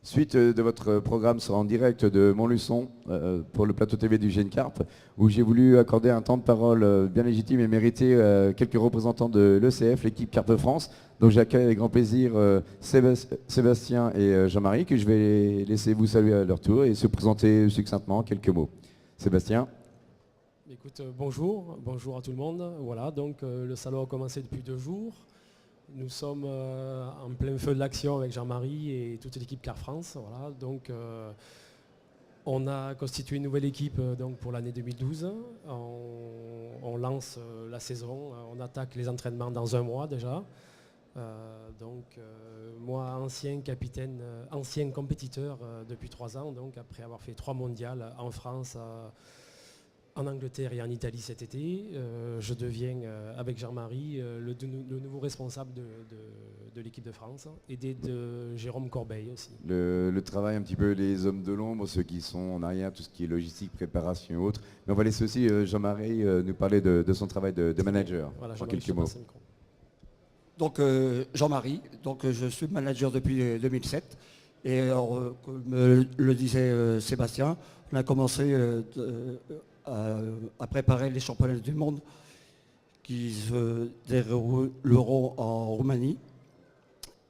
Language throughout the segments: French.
Suite de votre programme sera en direct de Montluçon pour le plateau TV du GN Carp, où j'ai voulu accorder un temps de parole bien légitime et mérité à quelques représentants de l'ECF, l'équipe Carp France. Donc j'accueille avec grand plaisir Sébastien et Jean-Marie, que je vais laisser vous saluer à leur tour et se présenter succinctement en quelques mots. Sébastien. Écoute, bonjour à tout le monde. Voilà, donc le salon a commencé depuis 2 jours. Nous sommes en plein feu de l'action avec Jean-Marie et toute l'équipe Carp France. Voilà, donc on a constitué une nouvelle équipe donc, pour l'année 2012. On lance la saison, on attaque les entraînements dans 1 mois déjà. Moi, ancien capitaine, ancien compétiteur depuis 3 ans, donc après avoir fait 3 mondiales en France, en Angleterre et en Italie cet été, je deviens avec Jean-Marie le nouveau responsable de l'équipe de France, aidé de Jérôme Corbeil aussi. Le travail un petit peu les hommes de l'ombre, ceux qui sont en arrière, tout ce qui est logistique, préparation et autres. Mais on va laisser aussi Jean-Marie nous parler de son travail de manager, voilà, en quelques mots. Donc Jean-Marie, je suis manager depuis 2007 et alors, comme le disait Sébastien, on a commencé à préparer les championnats du monde qui se dérouleront en Roumanie.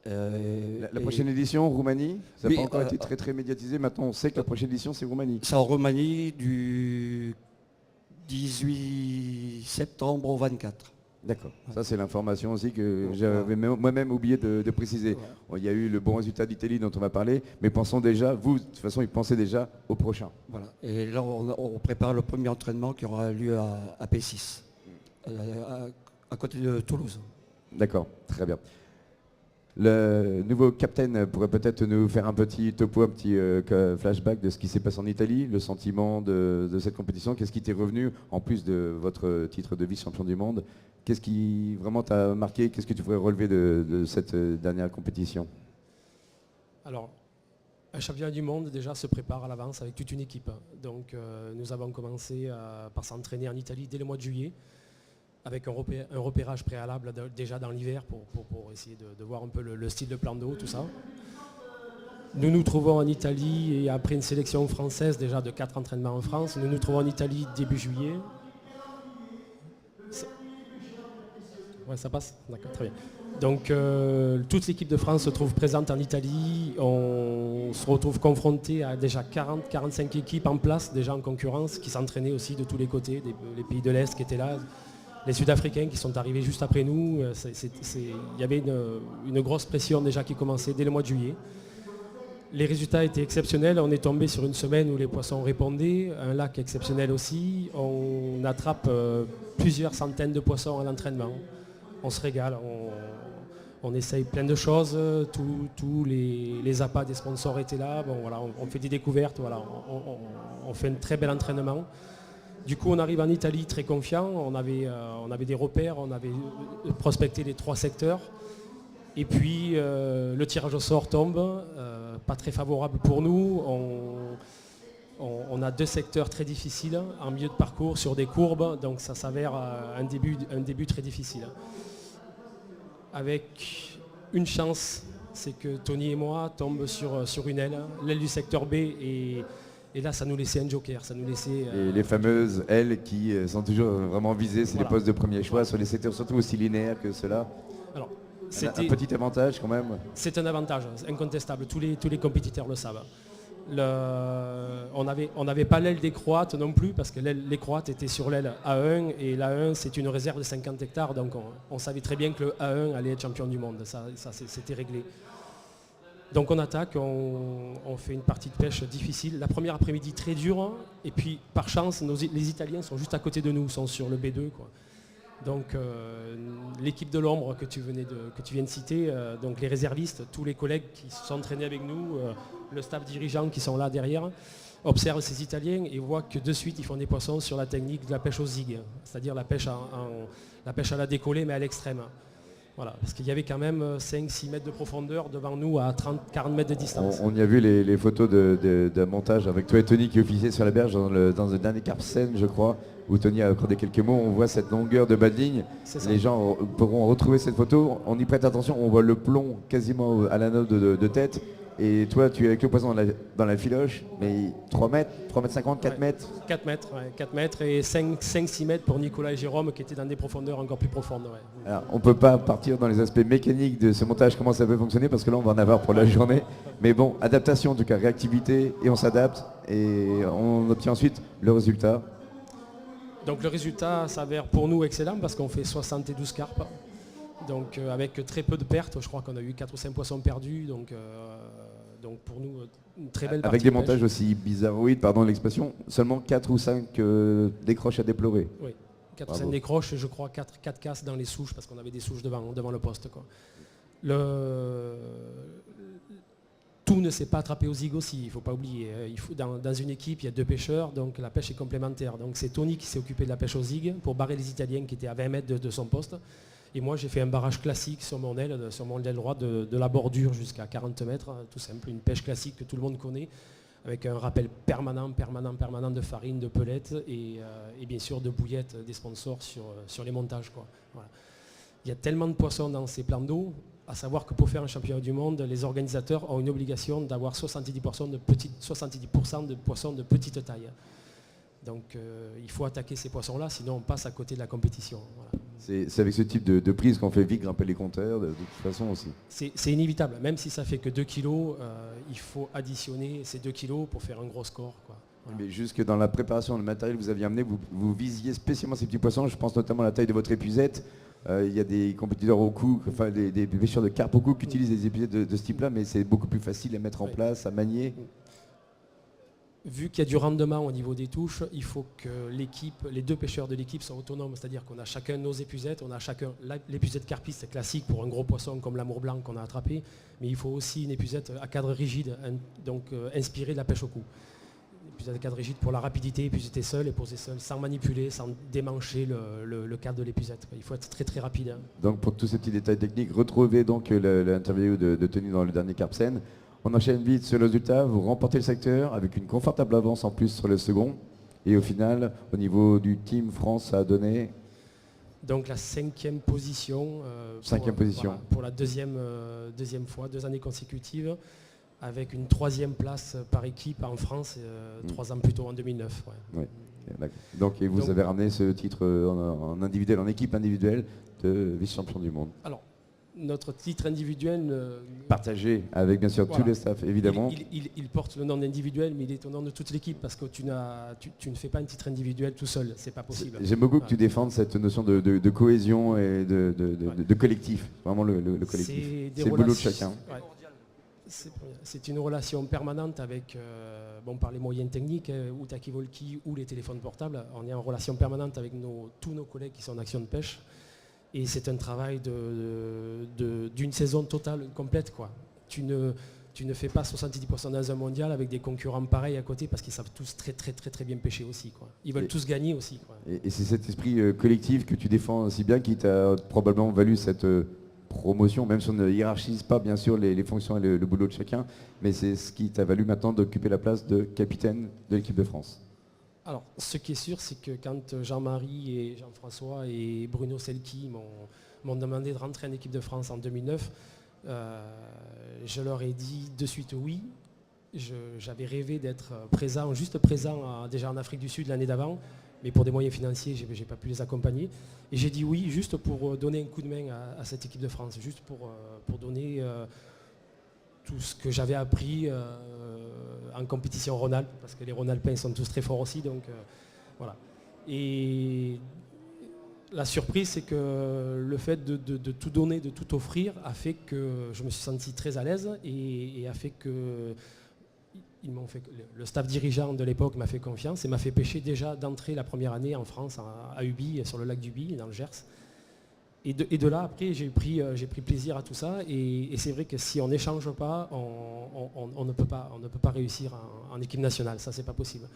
La prochaine édition, Roumanie, ça n'a pas encore été très médiatisé. Maintenant, on sait que la prochaine édition, c'est Roumanie. C'est en Roumanie du 18 septembre au 24. D'accord, ça c'est l'information aussi que j'avais moi-même oublié de préciser. Bon, il y a eu le bon résultat d'Italie dont on va parler, mais pensons déjà, vous, de toute façon, ils pensaient déjà au prochain. Voilà. Et là, on prépare le premier entraînement qui aura lieu à P6, à côté de Toulouse. D'accord, très bien. Le nouveau capitaine pourrait peut-être nous faire un petit topo, un petit flashback de ce qui s'est passé en Italie, le sentiment de cette compétition. Qu'est-ce qui t'est revenu, en plus de votre titre de vice-champion du monde? Qu'est-ce qui vraiment t'a marqué? Qu'est-ce que tu pourrais relever de cette dernière compétition? Alors, un championnat du monde déjà se prépare à l'avance avec toute une équipe. Donc nous avons commencé par s'entraîner en Italie dès le mois de juillet, avec un repérage préalable déjà dans l'hiver pour essayer de voir un peu le style de plan d'eau, tout ça. Nous nous trouvons en Italie et après une sélection française déjà de 4 entraînements en France, nous nous trouvons en Italie début juillet. Ouais, ça passe. D'accord, très bien. Donc toute l'équipe de France se trouve présente en Italie. On se retrouve confronté à déjà 40-45 équipes en place, déjà en concurrence, qui s'entraînaient aussi de tous les côtés, les pays de l'Est qui étaient là. Les Sud-Africains qui sont arrivés juste après nous, il y avait une grosse pression déjà qui commençait dès le mois de juillet. Les résultats étaient exceptionnels, on est tombé sur une semaine où les poissons répondaient, un lac exceptionnel aussi, on attrape plusieurs centaines de poissons à l'entraînement, on se régale, on essaye plein de choses, tous les appâts des sponsors étaient là, bon, voilà, on fait des découvertes, voilà, on fait un très bel entraînement. Du coup, on arrive en Italie très confiant, on avait des repères, on avait prospecté les 3 secteurs. Et puis, le tirage au sort tombe, pas très favorable pour nous. On a 2 secteurs très difficiles en milieu de parcours sur des courbes, donc ça s'avère un début très difficile. Avec une chance, c'est que Tony et moi tombent sur une l'aile du secteur B et là, ça nous laissait un joker, ça nous laissait... les fameuses ailes qui sont toujours vraiment visées, c'est voilà. Les postes de premier choix sur les secteurs surtout aussi linéaires que ceux-là. Alors, un petit avantage quand même. C'est un avantage incontestable, tous les compétiteurs le savent. On n'avait pas l'aile des Croates non plus, parce que les Croates étaient sur l'aile A1, et l'A1 c'est une réserve de 50 hectares, donc on savait très bien que le A1 allait être champion du monde, ça c'était réglé. Donc on attaque, on fait une partie de pêche difficile. La première après-midi très dure, et puis par chance, les Italiens sont juste à côté de nous, sont sur le B2, quoi. Donc l'équipe de l'ombre que tu viens de citer, donc les réservistes, tous les collègues qui se sont entraînés avec nous, le staff dirigeant qui sont là derrière, observent ces Italiens et voient que de suite ils font des poissons sur la technique de la pêche aux zig, c'est-à-dire la pêche à la décollée mais à l'extrême. Voilà, parce qu'il y avait quand même 5-6 mètres de profondeur devant nous à 30-40 mètres de distance. On y a vu les photos de montage avec toi et Tony qui officiaient sur la berge dans le dernier Carp Scène, je crois, où Tony a accordé quelques mots. On voit cette longueur de bas de ligne. Les gens pourront retrouver cette photo. On y prête attention, on voit le plomb quasiment à l'anneau de tête. Et toi, tu es avec le poisson dans la filoche, mais 3 mètres, 3 mètres 50, 4 mètres 4 mètres, 4 mètres et 5-6 mètres pour Nicolas et Jérôme qui étaient dans des profondeurs encore plus profondes. Ouais. Alors, on ne peut pas partir dans les aspects mécaniques de ce montage, comment ça peut fonctionner, parce que là, on va en avoir pour la journée. Mais bon, adaptation, en tout cas, réactivité, et on s'adapte, et on obtient ensuite le résultat. Donc le résultat s'avère pour nous excellent parce qu'on fait 72 carpes. Donc avec très peu de pertes, je crois qu'on a eu 4 ou 5 poissons perdus. Donc pour nous, une très belle partie. Avec des montages aussi bizarroïdes, pardon l'expression, seulement 4 ou 5 décroches à déplorer. Oui, 4 ou 5 décroches et je crois 4 casses dans les souches parce qu'on avait des souches devant le poste. Quoi. Tout ne s'est pas attrapé aux zigues aussi, il ne faut pas oublier. Dans une équipe, il y a 2 pêcheurs, donc la pêche est complémentaire. Donc c'est Tony qui s'est occupé de la pêche aux zigues pour barrer les Italiens qui étaient à 20 mètres de son poste. Et moi, j'ai fait un barrage classique sur mon aile droite de la bordure jusqu'à 40 mètres, tout simple, une pêche classique que tout le monde connaît, avec un rappel permanent de farine, de pelettes et bien sûr de bouillettes des sponsors sur les montages. Quoi. Voilà. Il y a tellement de poissons dans ces plans d'eau, à savoir que pour faire un championnat du monde, les organisateurs ont une obligation d'avoir 70% de poissons de petite taille. Donc il faut attaquer ces poissons-là, sinon on passe à côté de la compétition. Voilà. C'est avec ce type de prise qu'on fait vite grimper les compteurs, de toute façon aussi. C'est inévitable, même si ça fait que 2 kilos, il faut additionner ces 2 kilos pour faire un gros score. Quoi. Voilà. Mais jusque dans la préparation, le matériel que vous aviez amené, vous visiez spécialement ces petits poissons, je pense notamment à la taille de votre épuisette. Il y a des compétiteurs au coup, enfin des pêcheurs de carpe au coup qui utilisent des épuisettes de ce type-là, mais c'est beaucoup plus facile à mettre en place, à manier. Vu qu'il y a du rendement au niveau des touches, il faut que les 2 pêcheurs de l'équipe soient autonomes, c'est-à-dire qu'on a chacun nos épuisettes, on a chacun l'épuisette carpiste classique pour un gros poisson comme l'amour blanc qu'on a attrapé, mais il faut aussi une épuisette à cadre rigide, donc inspirée de la pêche au cou. Une épuisette à cadre rigide pour la rapidité, épuisetter seul et poser seul, sans manipuler, sans démancher le cadre de l'épuisette. Il faut être très très rapide. Hein. Donc pour tous ces petits détails techniques, retrouvez donc l'interview de Tony dans le dernier Carpsen. On enchaîne vite sur le résultat, vous remportez le secteur avec une confortable avance en plus sur le second. Et au final, au niveau du Team France, ça a donné... Donc la 5e position, pour la deuxième fois, 2 années consécutives, avec une 3e place par équipe en France, 3 ans plus tôt en 2009. Ouais. Ouais. Donc et vous avez ramené ce titre en individuel, en équipe individuelle de vice-champion du monde. Alors, notre titre individuel... partagé avec bien sûr tous les staffs, évidemment. Il porte le nom d'individuel, mais il est au nom de toute l'équipe parce que tu ne fais pas un titre individuel tout seul, c'est pas possible. J'aime beaucoup que tu défendes cette notion de cohésion et de collectif, vraiment le collectif. C'est le boulot de chacun. Ouais. C'est une relation permanente avec, par les moyens techniques, ou Taki-Volki ou les téléphones portables. On est en relation permanente avec tous nos collègues qui sont en action de pêche. Et c'est un travail d'une saison totale, complète. Quoi. Tu ne fais pas 70% dans un mondial avec des concurrents pareils à côté parce qu'ils savent tous très très très très bien pêcher aussi. Quoi. Ils veulent tous gagner aussi. Quoi. Et c'est cet esprit collectif que tu défends aussi bien qui t'a probablement valu cette promotion, même si on ne hiérarchise pas bien sûr les fonctions et le boulot de chacun, mais c'est ce qui t'a valu maintenant d'occuper la place de capitaine de l'équipe de France. Alors, ce qui est sûr, c'est que quand Jean-Marie et Jean-François et Bruno Selki m'ont demandé de rentrer en équipe de France en 2009, je leur ai dit de suite oui. J'avais rêvé d'être présent, déjà en Afrique du Sud l'année d'avant, mais pour des moyens financiers, je n'ai pas pu les accompagner. Et j'ai dit oui, juste pour donner un coup de main à cette équipe de France, juste pour donner tout ce que j'avais appris en compétition Rhône-Alpes, parce que les Rhône-Alpins sont tous très forts aussi. Donc, voilà. Et la surprise, c'est que le fait de tout donner, de tout offrir, a fait que je me suis senti très à l'aise et a fait que le staff dirigeant de l'époque m'a fait confiance et m'a fait pêcher déjà d'entrée la première année en France, à Ubi, sur le lac d'Ubi, dans le Gers. Et de là, après, j'ai pris plaisir à tout ça. Et c'est vrai que si on n'échange pas, on ne peut pas réussir en équipe nationale. Ça, c'est pas possible.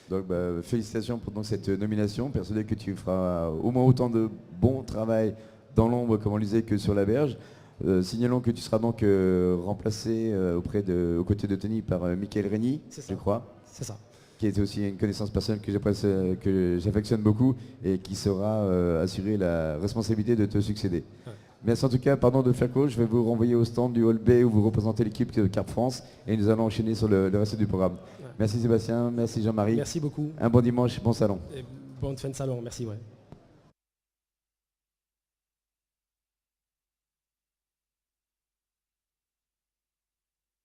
Donc, félicitations pour cette nomination. Persuadé que tu feras au moins autant de bon travail dans l'ombre, comme on le disait, que sur la berge. Signalons que tu seras donc remplacé aux côtés de Tony par Michael Régny, je crois. C'est ça. Qui est aussi une connaissance personnelle que j'affectionne beaucoup et qui saura assurer la responsabilité de te succéder. Ouais. Merci en tout cas, pardon de faire court, je vais vous renvoyer au stand du Hall B où vous représentez l'équipe de Carpe France et nous allons enchaîner sur le reste du programme. Ouais. Merci Sébastien, merci Jean-Marie. Merci beaucoup. Un bon dimanche, bon salon. Et bonne fin de salon, merci. Ouais.